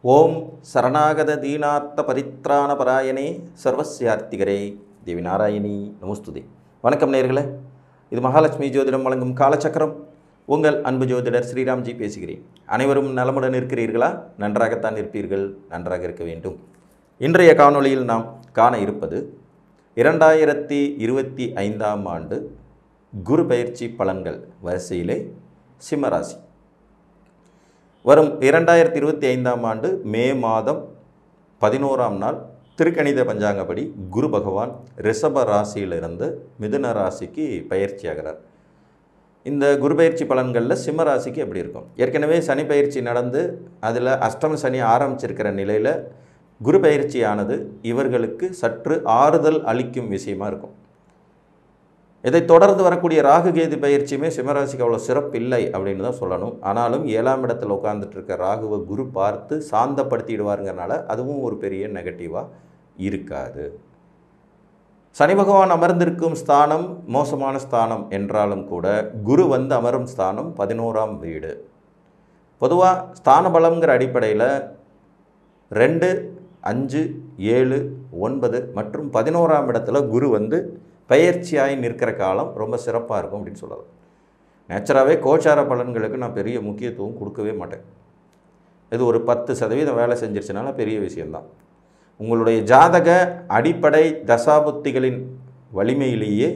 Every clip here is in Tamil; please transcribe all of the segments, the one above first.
ஓம் சரணாகத தீனார்த்த பரித்ராண பராயணே சர்வஸ்யார்த்திகரே தேவி நாராயணி நமஸ்துதே. வணக்கம் நேயர்களே, இது மகாலட்சுமி ஜோதிடம் வழங்கும் காலச்சக்கரம். உங்கள் அன்பு ஜோதிடர் ஸ்ரீராம்ஜி பேசுகிறேன். அனைவரும் நலமுடன் இருக்கிறீர்களா? நன்றாகத்தான் இருப்பீர்கள், நன்றாக இருக்க வேண்டும். இன்றைய காணொளியில் நாம் காண இருப்பது 2025ஆம் ஆண்டு குரு பயிற்சி பலன்கள் வரிசையிலே சிம்மராசி. வரும் 2025ஆம் ஆண்டு மே மாதம் 11ஆம் நாள் திருக்கணித பஞ்சாங்கப்படி குரு பகவான் ரிஷப ராசியிலிருந்து மிதுன ராசிக்கு பயிற்சியாகிறார். இந்த குரு பயிற்சி பலன்களில் சிம்ம ராசிக்கு எப்படி இருக்கும்? ஏற்கனவே சனி பயிற்சி நடந்து அதில் அஷ்டம சனி ஆரம்பிச்சிருக்கிற நிலையில் குரு பயிற்சியானது இவர்களுக்கு சற்று ஆறுதல் அளிக்கும் விஷயமா இருக்கும். இதை தொடர்ந்து வரக்கூடிய ராகு கேது பயிற்சியுமே சிம்மராசிக்கு அவ்வளோ சிறப்பு இல்லை அப்படின்னு தான் சொல்லணும். ஆனாலும் 7ஆம் இடத்துல உட்கார்ந்துட்டு இருக்க ராகுவை குரு பார்த்து சாந்தப்படுத்திடுவாருங்கிறனால அதுவும் ஒரு பெரிய நெகட்டிவாக இருக்காது. சனி பகவான் அமர்ந்திருக்கும் ஸ்தானம் மோசமான ஸ்தானம் என்றாலும் கூட குரு வந்து அமரும் ஸ்தானம் 11ஆம் வீடு. பொதுவாக ஸ்தான பலம்ங்கிற அடிப்படையில் 2, 5, 7, 9 மற்றும் 11ஆம் இடத்துல குரு வந்து பயிற்சியாகி நிற்கிற காலம் ரொம்ப சிறப்பாக இருக்கும் அப்படின்னு சொல்லலாம். நேச்சராகவே கோச்சார பலன்களுக்கு நான் பெரிய முக்கியத்துவம் கொடுக்கவே மாட்டேன். இது ஒரு 10% வேலை செஞ்சிருச்சுனால பெரிய விஷயந்தான். உங்களுடைய ஜாதக அடிப்படை தசாபுத்திகளின் வலிமையிலேயே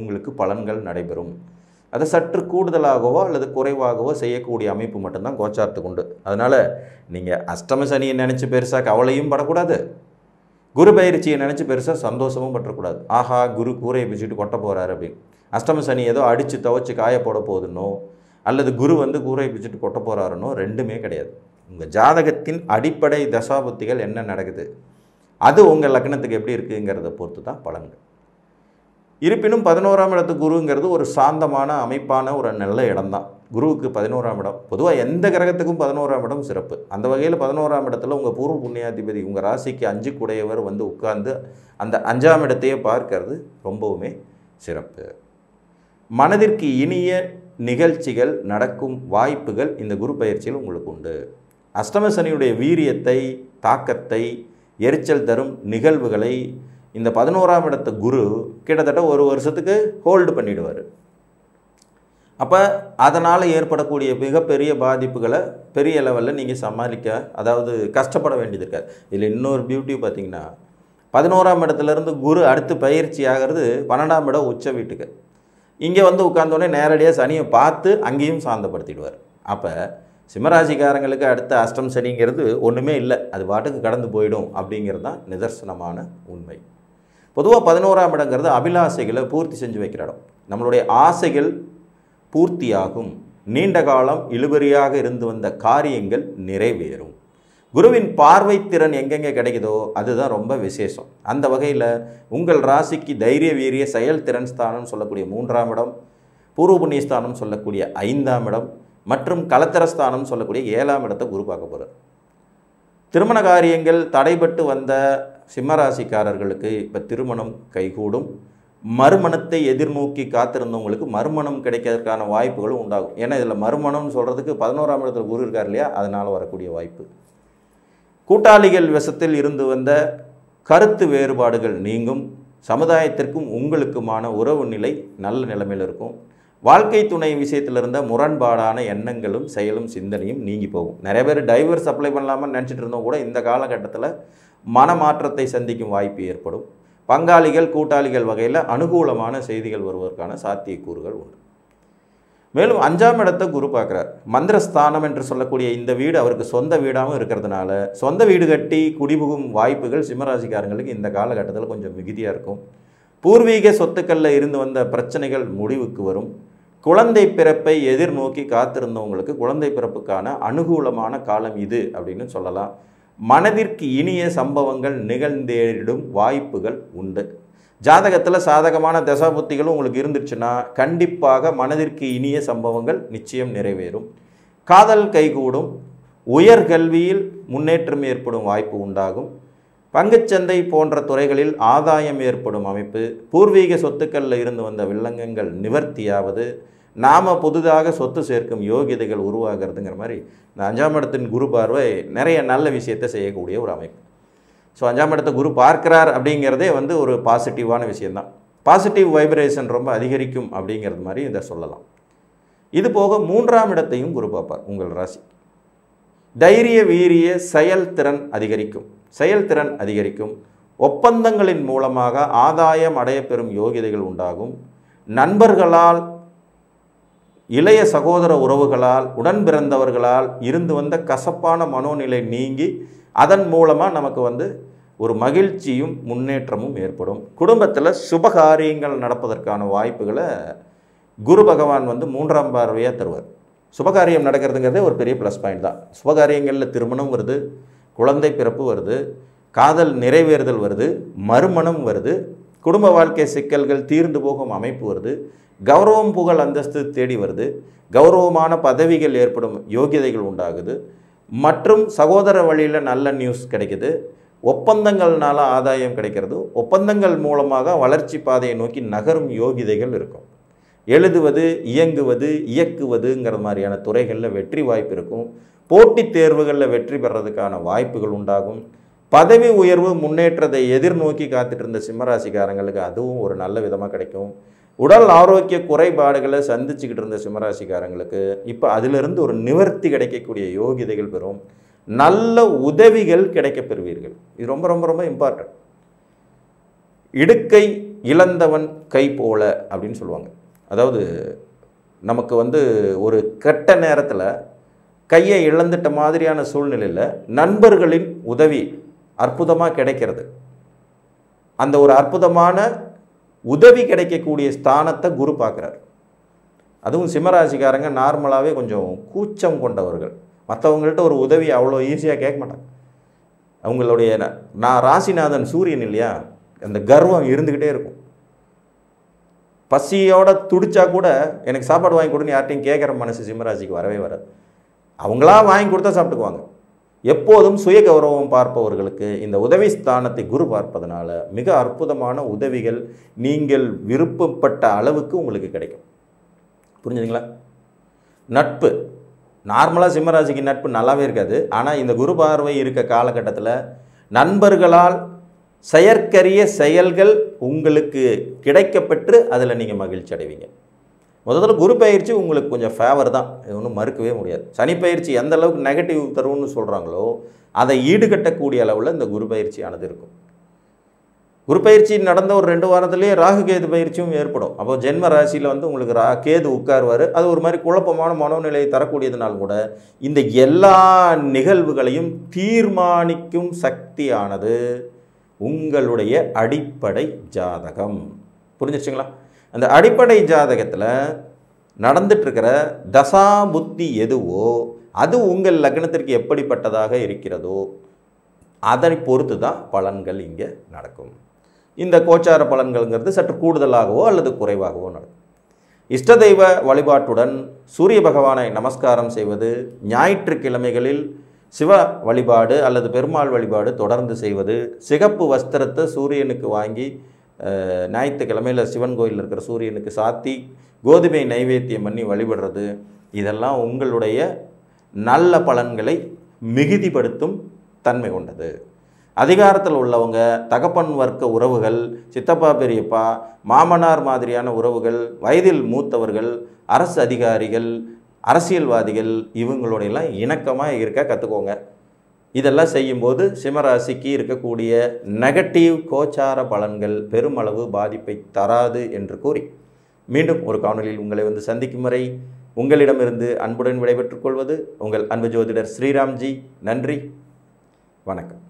உங்களுக்கு பலன்கள் நடைபெறும். அதை சற்று கூடுதலாகவோ அல்லது குறைவாகவோ செய்யக்கூடிய அமைப்பு மட்டும்தான் கோச்சாரத்துக்கு உண்டு. அதனால் நீங்கள் அஷ்டம சனியை நினச்சி பெருசாக கவலையும் படக்கூடாது, குரு பயிற்சியை நினச்சி பெருசாக சந்தோஷமும் பற்றக்கூடாது. ஆஹா, குரு கூரையை பிடிச்சிட்டு கொட்ட போகிறாரு அப்படின்னு. அஷ்டம சனி ஏதோ அடித்து துவச்சி காய போட போகுதுன்னோ அல்லது குரு வந்து கூரையை பிடிச்சிட்டு கொட்ட போகிறாருன்னோ ரெண்டுமே கிடையாது. உங்கள் ஜாதகத்தின் அடிப்படை தசாபுத்திகள் என்ன நடக்குது, அது உங்கள் லக்னத்துக்கு எப்படி இருக்குங்கிறத பொறுத்து தான் பலன்கள். இருப்பினும் 11ஆம் இடத்து குருங்கிறது ஒரு சாந்தமான அமைப்பான ஒரு நல்ல இடம்தான். குருவுக்கு 11ஆம் இடம் பொதுவாக எந்த கிரகத்துக்கும் 11ஆம் இடம் சிறப்பு. அந்த வகையில் 11ஆம் இடத்துல உங்கள் பூர்வ புண்ணியாதிபதி உங்கள் ராசிக்கு 5 கூடையவர் வந்து உட்கார்ந்து அந்த 5ஆம் இடத்தையே பார்க்கறது ரொம்பவுமே சிறப்பு. மனதிற்கு இனிய நிகழ்ச்சிகள் நடக்கும் வாய்ப்புகள் இந்த குரு பயிற்சியில் உங்களுக்கு உண்டு. அஷ்டம சனியுடைய வீரியத்தை, தாக்கத்தை, எரிச்சல் தரும் நிகழ்வுகளை இந்த 11ஆம் இடத்து குரு கிட்டத்தட்ட ஒரு வருஷத்துக்கு ஹோல்டு பண்ணிடுவார். அப்போ அதனால் ஏற்படக்கூடிய மிகப்பெரிய பாதிப்புகளை பெரிய லெவலில் நீங்கள் சமாளிக்க, அதாவது கஷ்டப்பட வேண்டியது இருக்காது. இதில் இன்னொரு பியூட்டி பார்த்திங்கன்னா 11ஆம் இடத்துலேருந்து குரு அடுத்து பயிற்சி ஆகிறது 12ஆம் இடம் உச்ச வீட்டுக்கு. இங்கே வந்து உட்கார்ந்தோடனே நேரடியாக சனியை பார்த்து அங்கேயும் சாந்தப்படுத்திடுவார். அப்போ சிம்மராசிக்காரங்களுக்கு அடுத்த அஷ்டம் சனிங்கிறது ஒன்றுமே இல்லை, அது பாட்டுக்கு கடந்து போயிடும் அப்படிங்கிறது தான் நிதர்சனமான உண்மை. பொதுவாக 11ஆம் இடங்கிறது அபிலாசைகளை பூர்த்தி செஞ்சு வைக்கிற இடம். நம்மளுடைய ஆசைகள் பூர்த்தியாகும், நீண்ட காலம் இழுபறியாக இருந்து வந்த காரியங்கள் நிறைவேறும். குருவின் பார்வை திறன் எங்கெங்கே கிடைக்குதோ அதுதான் ரொம்ப விசேஷம். அந்த வகையில் உங்கள் ராசிக்கு தைரிய வீரிய செயல்திறன் ஸ்தானம் சொல்லக்கூடிய 3ஆம் இடம், பூர்வ புண்ணியஸ்தானம் சொல்லக்கூடிய 5ஆம் இடம் மற்றும் கலத்திரஸ்தானம் சொல்லக்கூடிய 7ஆம் இடத்தை குரு பார்க்க போகிறார். திருமண காரியங்கள் தடைபட்டு வந்த சிம்மராசிக்காரர்களுக்கு இப்போ திருமணம் கைகூடும். மறுமணத்தை எதிர்நோக்கி காத்திருந்தவங்களுக்கு மறுமணம் கிடைக்கிறதுக்கான வாய்ப்புகளும் உண்டாகும். ஏன்னா இதில் மறுமணம்னு சொல்கிறதுக்கு 11ஆம் இடத்துல குரு இருக்கார் இல்லையா, அதனால் வரக்கூடிய வாய்ப்பு. கூட்டாளிகள் வசத்தில் இருந்து வந்த கருத்து வேறுபாடுகள் நீங்கும். சமுதாயத்திற்கும் உங்களுக்குமான உறவு நிலை நல்ல நிலைமையில் இருக்கும். வாழ்க்கை துணை விஷயத்தில் இருந்த முரண்பாடான எண்ணங்களும் செயலும் சிந்தனையும் நீங்கி போகும். நிறைய பேர் டைவர்ஸ் அப்ளை பண்ணலாமல் நினச்சிட்டு இருந்தோம் கூட இந்த காலகட்டத்தில் மனமாற்றத்தை சந்திக்கும் வாய்ப்பு ஏற்படும். பங்காளிகள் கூட்டாளிகள் வகையில் அனுகூலமான செய்திகள் வருவதற்கான சாத்தியக்கூறுகள் உண்டு. மேலும் 5ஆம் இடத்தை குரு பார்க்குறார். மந்திரஸ்தானம் என்று சொல்லக்கூடிய இந்த வீடு அவருக்கு சொந்த வீடாகவும் இருக்கிறதுனால சொந்த வீடு கட்டி குடிபுகும் வாய்ப்புகள் சிம்மராசிக்காரங்களுக்கு இந்த காலகட்டத்தில் கொஞ்சம் மிகுதியாக இருக்கும். பூர்வீக சொத்துக்களில் இருந்து வந்த பிரச்சனைகள் முடிவுக்கு வரும். குழந்தை பிறப்பை எதிர்நோக்கி காத்திருந்தவங்களுக்கு குழந்தை பிறப்புக்கான அனுகூலமான காலம் இது அப்படின்னு சொல்லலாம். மனதிற்கு இனிய சம்பவங்கள் நிகழ்ந்தேறிடும் வாய்ப்புகள் உண்டு. ஜாதகத்தில் சாதகமான தசாபுத்திகளும் உங்களுக்கு இருந்துச்சுன்னா கண்டிப்பாக மனதிற்கு இனிய சம்பவங்கள் நிச்சயம் நிறைவேறும். காதல் கைகூடும். உயர்கல்வியில் முன்னேற்றம் ஏற்படும் வாய்ப்பு உண்டாகும். பங்குச்சந்தை போன்ற துறைகளில் ஆதாயம் ஏற்படும் அமைப்பு. பூர்வீக சொத்துக்களில் இருந்து வந்த வில்லங்கங்கள் நிவர்த்தியாவது. நாம் புதிதாக சொத்து சேர்க்கும் யோகியதைகள் உருவாகிறதுங்கிற மாதிரி இந்த 5ஆம் இடத்தின் குரு பார்வை நிறைய நல்ல விஷயத்தை செய்யக்கூடிய ஒரு அமைப்பு. ஸோ 5ஆம் இடத்தை குரு பார்க்கிறார் அப்படிங்கிறதே வந்து ஒரு பாசிட்டிவான விஷயந்தான். பாசிட்டிவ் வைப்ரேஷன் ரொம்ப அதிகரிக்கும் அப்படிங்கிறது மாதிரி இதை சொல்லலாம். இது போக 3ஆம் இடத்தையும் குரு பார்ப்பார் உங்கள் ராசி. தைரிய வீரிய செயல்திறன் அதிகரிக்கும். செயல்திறன் அதிகரிக்கும். ஒப்பந்தங்களின் மூலமாக ஆதாயம் அடையப்பெறும் யோகிதைகள் உண்டாகும். நண்பர்களால், இளைய சகோதர உறவுகளால், உடன் பிறந்தவர்களால் இருந்து வந்த கசப்பான மனோநிலை நீங்கி அதன் மூலமாக நமக்கு வந்து ஒரு மகிழ்ச்சியும் முன்னேற்றமும் ஏற்படும். குடும்பத்தில் சுபகாரியங்கள் நடப்பதற்கான வாய்ப்புகளை குரு பகவான் வந்து 3ஆம் பார்வையாக தருவார். சுபகாரியம் நடக்கிறதுங்கிறதே ஒரு பெரிய ப்ளஸ் பாயிண்ட் தான். சுபகாரியங்களில் திருமணம் வருது, குழந்தை பிறப்பு வருது, காதல் நிறைவேறுதல் வருது, மறுமணம் வருது, குடும்ப வாழ்க்கை சிக்கல்கள் தீர்ந்து போகும் அமைப்பு வருது, கௌரவம் புகழ் அந்தஸ்து தேடி வருது, கௌரவமான பதவிகள் ஏற்படும் யோகியதைகள் உண்டாகுது, மற்றும் சகோதர வழியில் நல்ல நியூஸ் கிடைக்குது, ஒப்பந்தங்கள்னால ஆதாயம் கிடைக்கிறது, ஒப்பந்தங்கள் மூலமாக வளர்ச்சி பாதையை நோக்கி நகரும் யோகிதைகள் இருக்கும். எழுதுவது, இயங்குவது, இயக்குவதுங்கிற மாதிரியான துறைகளில் வெற்றி வாய்ப்பு இருக்கும். போட்டித் தேர்வுகளில் வெற்றி பெறதுக்கான வாய்ப்புகள் உண்டாகும். பதவி உயர்வு முன்னேற்றத்தை எதிர்நோக்கி காத்துட்டு இருந்த சிம்மராசிக்காரங்களுக்கு அதுவும் ஒரு நல்ல விதமாக கிடைக்கும். உடல் ஆரோக்கிய குறைபாடுகளை சந்திச்சுக்கிட்டு இருந்த சிம்மராசிக்காரங்களுக்கு இப்போ அதிலிருந்து ஒரு நிவர்த்தி கிடைக்கக்கூடிய யோகிதைகள் பெறும். நல்ல உதவிகள் கிடைக்க பெறுவீர்கள். இது ரொம்ப ரொம்ப ரொம்ப இம்பார்ட்டன்ட். இடுக்கை இழந்தவன் கை போல அப்படின்னு சொல்லுவாங்க. அதாவது நமக்கு வந்து ஒரு கெட்ட நேரத்தில் கையை இழந்துட்ட மாதிரியான சூழ்நிலையில் நண்பர்களின் உதவி அற்புதமாக கிடைக்கிறது. அந்த ஒரு அற்புதமான உதவி கிடைக்கக்கூடிய ஸ்தானத்தை குரு பார்க்குறார். அதுவும் சிம்மராசிக்காரங்க நார்மலாகவே கொஞ்சம் கூச்சம் கொண்டவர்கள். மற்றவங்கள்ட்ட ஒரு உதவி அவ்வளோ ஈஸியாக கேட்க மாட்டாங்க. அவங்களுடைய நான் ராசிநாதன் சூரியன் இல்லையா, அந்த கர்வம் இருந்துக்கிட்டே இருக்கும். பசியோட துடிச்சா கூட எனக்கு சாப்பாடு வாங்கி கொடுன்னு யார்ட்டையும் கேட்குற மனசு சிம்மராசிக்கு வரவே வராது. அவங்களா வாங்கி கொடுத்தா சாப்பிட்டுக்குவாங்க. எப்போதும் சுய கௌரவம் பார்ப்பவர்களுக்கு இந்த உதவி ஸ்தானத்தை குரு பார்ப்பதனால மிக அற்புதமான உதவிகள் நீங்கள் விருப்பப்பட்ட அளவுக்கு உங்களுக்கு கிடைக்கும். புரிஞ்சுதுங்களா? நட்பு நார்மலாக சிம்மராசிக்கு நட்பு நல்லாவே இருக்காது. ஆனால் இந்த குரு பார்வை இருக்க காலகட்டத்தில் நண்பர்களால் செயற்கரிய செயல்கள் உங்களுக்கு கிடைக்கப்பெற்று அதில் நீங்கள் மகிழ்ச்சி அடைவீங்க. முதல்ல குரு பயிற்சி உங்களுக்கு கொஞ்சம் ஃபேவர் தான், இது ஒன்றும் மறுக்கவே முடியாது. சனி பயிற்சி எந்த அளவுக்கு நெகட்டிவ் தரும்னு சொல்கிறாங்களோ அதை ஈடுகட்டக்கூடிய அளவில் இந்த குரு பயிற்சியானது இருக்கும். குரு பயிற்சி நடந்த ஒரு 2 வாரத்திலேயே ராகு கேது பயிற்சியும் ஏற்படும். அப்போ ஜென்ம ராசியில் வந்து உங்களுக்கு கேது உட்கார்வார். அது ஒரு மாதிரி குழப்பமான மனோநிலையை தரக்கூடியதுனால் கூட இந்த எல்லா நிகழ்வுகளையும் தீர்மானிக்கும் சக்தியானது உங்களுடைய அடிப்படை ஜாதகம். புரிஞ்சிருச்சுங்களா? அந்த அடிப்படை ஜாதகத்தில் நடந்துட்டுருக்கிற தசா புத்தி எதுவோ அது உங்கள் லக்னத்திற்கு எப்படிப்பட்டதாக இருக்கிறதோ அதை பொறுத்து தான் பலன்கள் இங்கே நடக்கும். இந்த கோச்சார பலன்கள்ங்கிறது சற்று கூடுதலாகவோ அல்லது குறைவாகவோ நடக்கும். இஷ்ட தெய்வ வழிபாட்டுடன் சூரிய பகவானை நமஸ்காரம் செய்வது, ஞாயிற்றுக்கிழமைகளில் சிவ வழிபாடு அல்லது பெருமாள் வழிபாடு தொடர்ந்து செய்வது, சிகப்பு வஸ்திரத்தை சூரியனுக்கு வாங்கி ஞாயிற்றுக்கிழமையில் சிவன் கோயிலில் இருக்கிற சூரியனுக்கு சாத்தி கோதுமை நைவேத்தியம் பண்ணி வழிபடுறது, இதெல்லாம் உங்களுடைய நல்ல பலன்களை மிகுதிப்படுத்தும் தன்மை கொண்டது. அதிகாரத்தில் உள்ளவங்க, தகப்பன் வர்க்க உறவுகள், சித்தப்பா பெரியப்பா, மாமனார் மாதிரியான உறவுகள், வயதில் மூத்தவர்கள், அரசு அதிகாரிகள், அரசியல்வாதிகள், இவங்களோடையெல்லாம் இணக்கமாக இருக்க கற்றுக்கோங்க. இதெல்லாம் செய்யும்போது சிம்மராசிக்கு இருக்கக்கூடிய நெகட்டிவ் கோச்சார பலன்கள் பெருமளவு பாதிப்பை தராது என்று கூறி மீண்டும் ஒரு காணொலியில் உங்களை வந்து சந்திக்கும் வரை உங்களிடமிருந்து அன்புடன் விடைபெற்றுக் கொள்வது உங்கள் அன்பு ஜோதிடர் ஸ்ரீராம்ஜி. நன்றி, வணக்கம்.